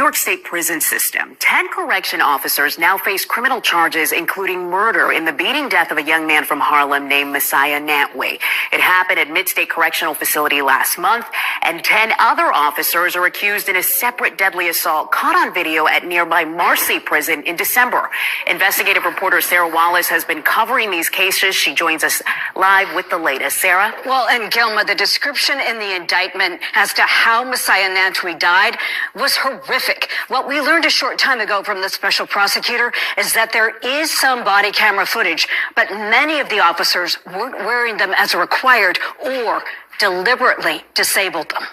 York State prison system. 10 correction officers now face criminal charges, including murder in the beating death of a young man from Harlem named Messiah Nantwi. It happened at Mid-State Correctional Facility last month, and 10 other officers are accused in a separate deadly assault caught on video at nearby Marcy Prison in December. Investigative reporter Sarah Wallace has been covering these cases. She joins us live with the latest. Sarah? Well, and Gilma, the description in the indictment as to how Messiah Nantwi died was horrific. What we learned a short time ago from the special prosecutor is that there is some body camera footage, but many of the officers weren't wearing them as required or deliberately disabled them.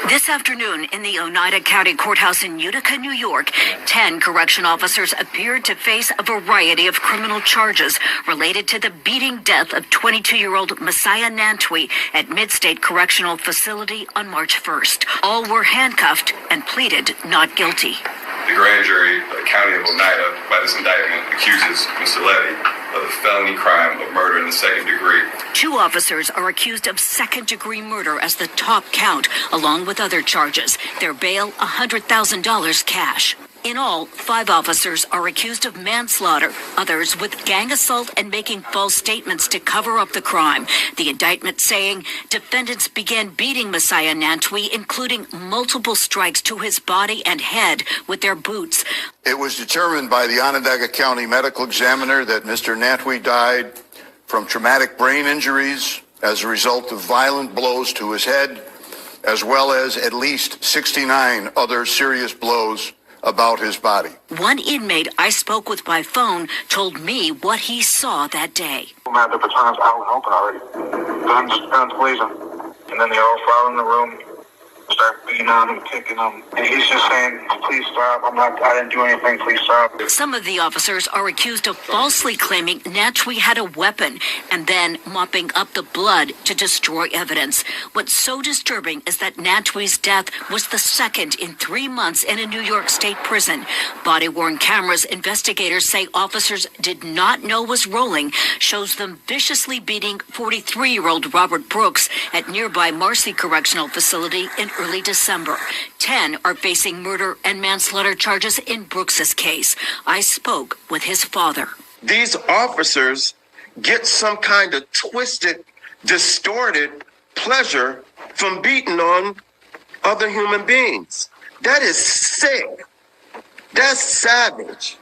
This afternoon in the Oneida County Courthouse in Utica, New York, 10 correction officers appeared to face a variety of criminal charges related to the beating death of 22-year-old Messiah Nantwi at Mid-State Correctional Facility on March 1st. All were handcuffed and pleaded not guilty. The grand jury of the County of Oneida, by this indictment, accuses Mr. Levy of the felony crime of murder in the second degree. 2 officers are accused of second-degree murder as the top count, along with other charges. Their bail, $100,000 cash. In all, 5 officers are accused of manslaughter, others with gang assault and making false statements to cover up the crime. The indictment saying defendants began beating Messiah Nantwi, including multiple strikes to his body and head with their boots. It was determined by the Onondaga County medical examiner that Mr. Nantwi died from traumatic brain injuries as a result of violent blows to his head, as well as at least 69 other serious blows about his body. One inmate I spoke with by phone told me what he saw that day. At the baton's out and open already. Guns blazing. And then they all file in the room, start beating on him, kicking him. And he's just saying, please stop. I didn't do anything, please stop. Some of the officers are accused of falsely claiming Nantwi had a weapon and then mopping up the blood to destroy evidence. What's so disturbing is that Nantwi's death was the second in 3 months in a New York State prison. Body-worn cameras investigators say officers did not know was rolling, shows them viciously beating 43-year-old Robert Brooks at nearby Marcy Correctional Facility in early December. 10 are facing murder and manslaughter charges in Brooks's case. I spoke with his father. These officers get some kind of twisted, distorted pleasure from beating on other human beings. That is sick. That's savage.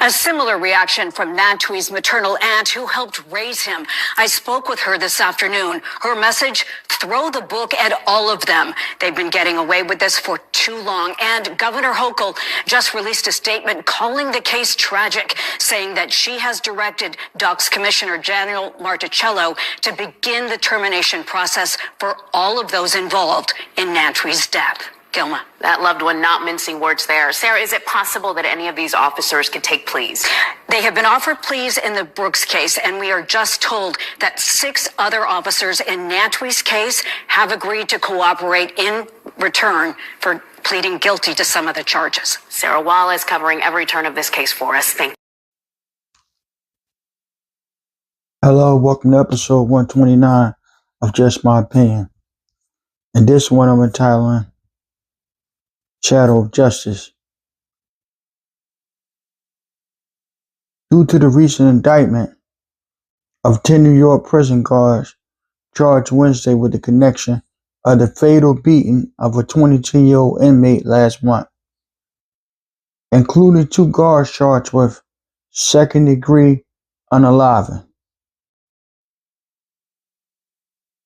A similar reaction from Nantwi's maternal aunt who helped raise him. I spoke with her this afternoon. Her message, throw the book at all of them. They've been getting away with this for too long. And Governor Hochul just released a statement calling the case tragic, saying that she has directed DOC's Commissioner General Marticello to begin the termination process for all of those involved in Nantwi's death. Gilma. That loved one not mincing words there. Sarah, is it possible that any of these officers could take pleas? They have been offered pleas in the Brooks case, and we are just told that 6 other officers in Nantwi's case have agreed to cooperate in return for pleading guilty to some of the charges. Sarah Wallace covering every turn of this case for us. Thank you. Hello, welcome to episode 129 of Just My Opinion. And this one I'm entitling Shadow of Justice. Due to the recent indictment of 10 New York prison guards charged Wednesday with the connection of the fatal beating of a 22-year-old inmate last month, including 2 guards charged with second-degree unaliving.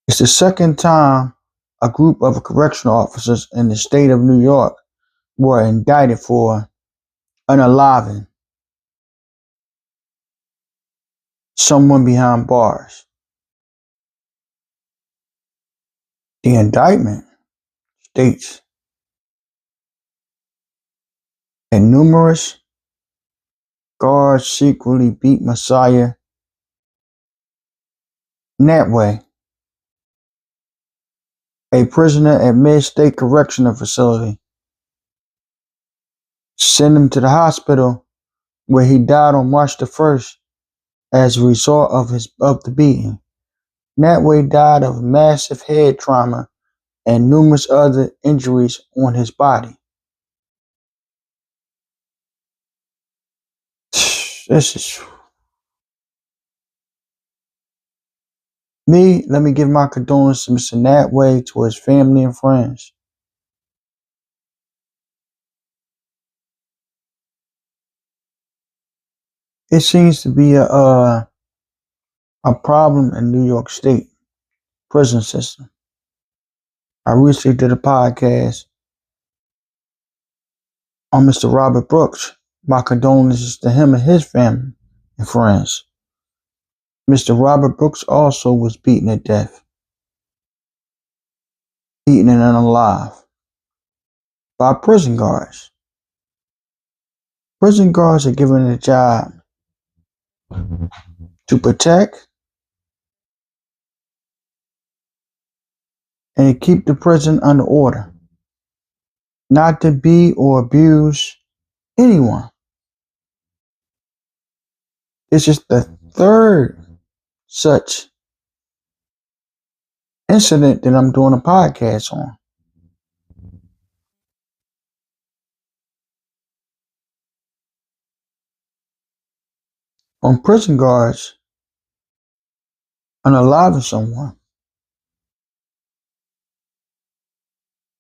It's the second time a group of correctional officers in the state of New York were indicted for unaliving someone behind bars. The indictment states that numerous guards secretly beat Messiah Nantwi, a prisoner at Mid-State Correctional Facility, sent him to the hospital where he died on March the 1st as a result of the beating. Nantwi died of massive head trauma and numerous other injuries on his body. This is me. Let me give my condolences to Mr. Natway, to his family and friends. It seems to be a problem in New York State prison system. I recently did a podcast on Mr. Robert Brooks. My condolences to him and his family and friends. Mr. Robert Brooks also was beaten to death, beaten and unalive by prison guards. Prison guards are given a job to protect and keep the prison under order, not to beat or abuse anyone. This is the third such incident that I'm doing a podcast on. On prison guards unaliving someone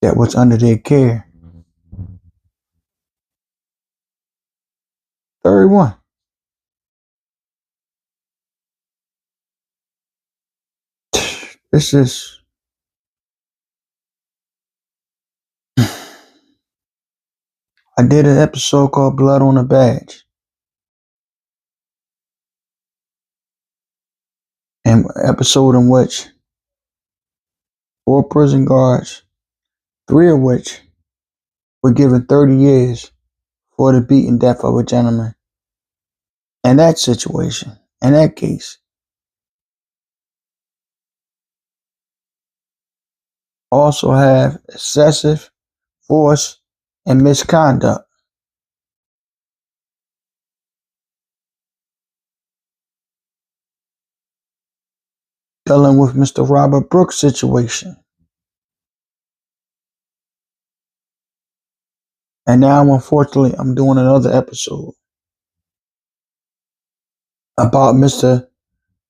that was under their care. Third one. This is I did an episode called Blood on a Badge. An episode in which 4 prison guards, 3 of which were given 30 years for the beaten death of a gentleman. In that situation, in that case, also have excessive force and misconduct. Dealing with Mr. Robert Brooks' situation. And now, unfortunately, I'm doing another episode about Mr.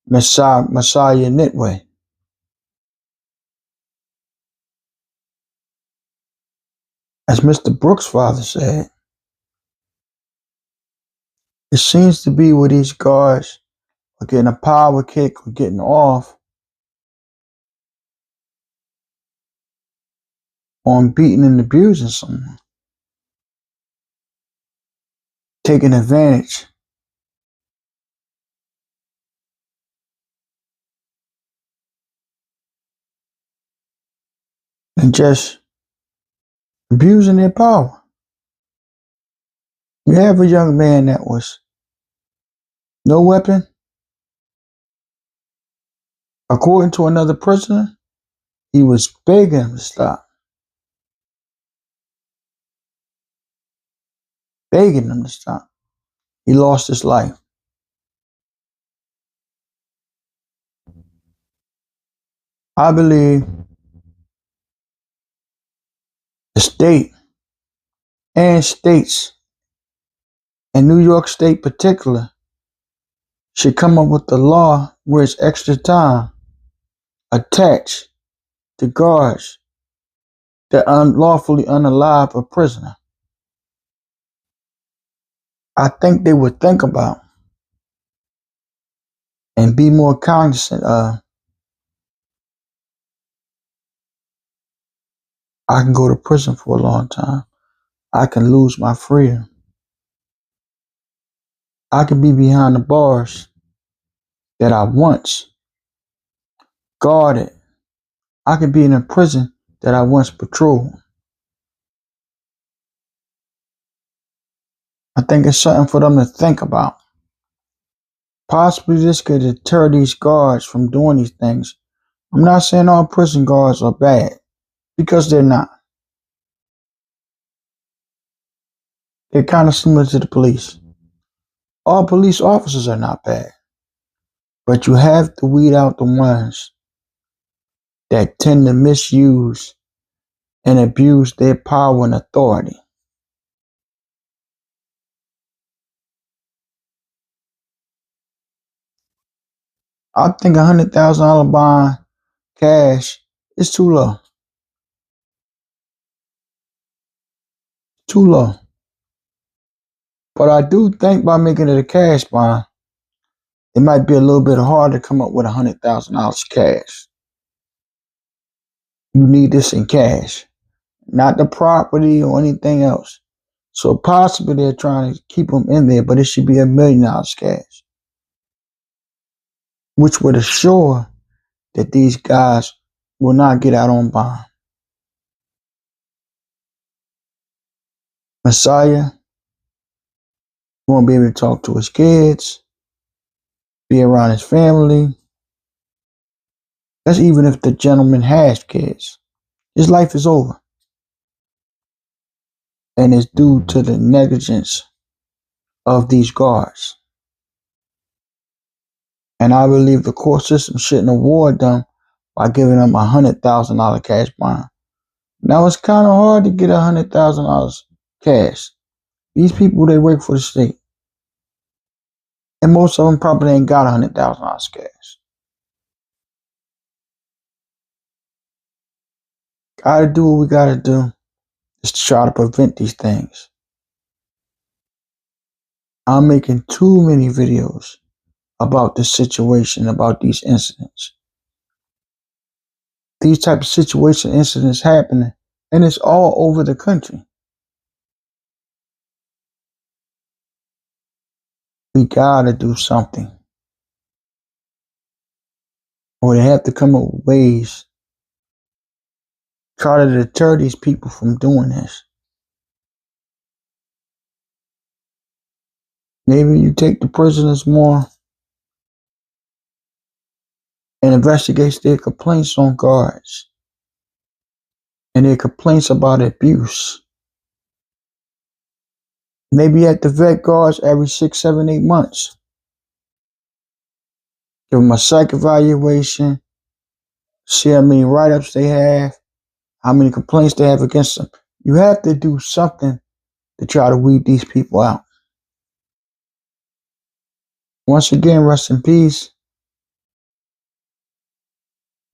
Messiah Nitway. As Mr. Brooks' father said, it seems to be where these guards are getting a power kick or getting off on beating and abusing someone, taking advantage. And just abusing their power. You have a young man that was no weapon. According to another prisoner, he was begging him to stop. Begging him to stop. He lost his life. I believe the state and states, and New York State particular, should come up with a law where it's extra time attached to guards that unlawfully unalive a prisoner. I think they would think about and be more cognizant of. I can go to prison for a long time. I can lose my freedom. I can be behind the bars that I once guarded. I could be in a prison that I once patrolled. I think it's something for them to think about. Possibly this could deter these guards from doing these things. I'm not saying all prison guards are bad, because they're not. They're kind of similar to the police. All police officers are not bad, but you have to weed out the ones that tend to misuse and abuse their power and authority. I think $100,000 bond cash is too low. Too low. But I do think by making it a cash bond, it might be a little bit hard to come up with $100,000 cash. You need this in cash, not the property or anything else. So possibly they're trying to keep them in there, but it should be $1 million cash, which would assure that these guys will not get out on bond. Messiah won't be able to talk to his kids, be around his family. That's even if the gentleman has kids. His life is over. And it's due to the negligence of these guards. And I believe the court system shouldn't award them by giving them $100,000 cash bond. Now it's kind of hard to get $100,000 cash. These people, they work for the state. And most of them probably ain't got $100,000 cash. Gotta do what we gotta do is to try to prevent these things. I'm making too many videos about this situation, about these incidents. These type of situation incidents happening, and it's all over the country. We gotta do something. Or they have to come up with ways try to deter these people from doing this. Maybe you take the prisoners more and investigate their complaints on guards and their complaints about abuse. Maybe at the vet guards every 6, 7, 8 months. Give them a psych evaluation, see how many write-ups they have, how many complaints they have against them. You have to do something to try to weed these people out. Once again, rest in peace.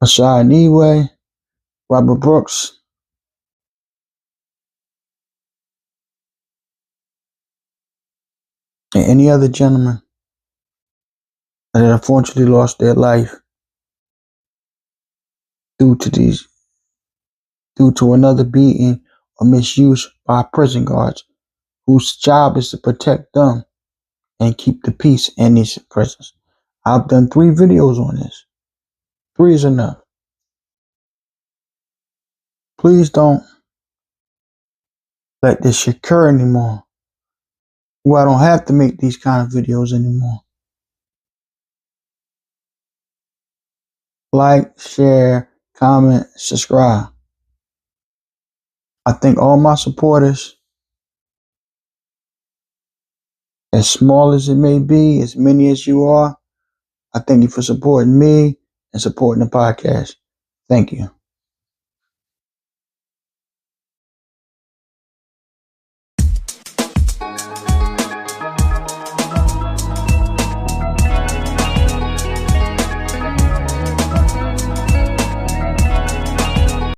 Messiah Nantwi, Robert Brooks, and any other gentleman that unfortunately lost their life due to another beating or misuse by prison guards whose job is to protect them and keep the peace in these prisons. I've done 3 videos on this. 3 is enough. Please don't let this shit occur anymore. Well, I don't have to make these kind of videos anymore. Like, share, comment, subscribe. I thank all my supporters, as small as it may be, as many as you are. I thank you for supporting me and supporting the podcast. Thank you.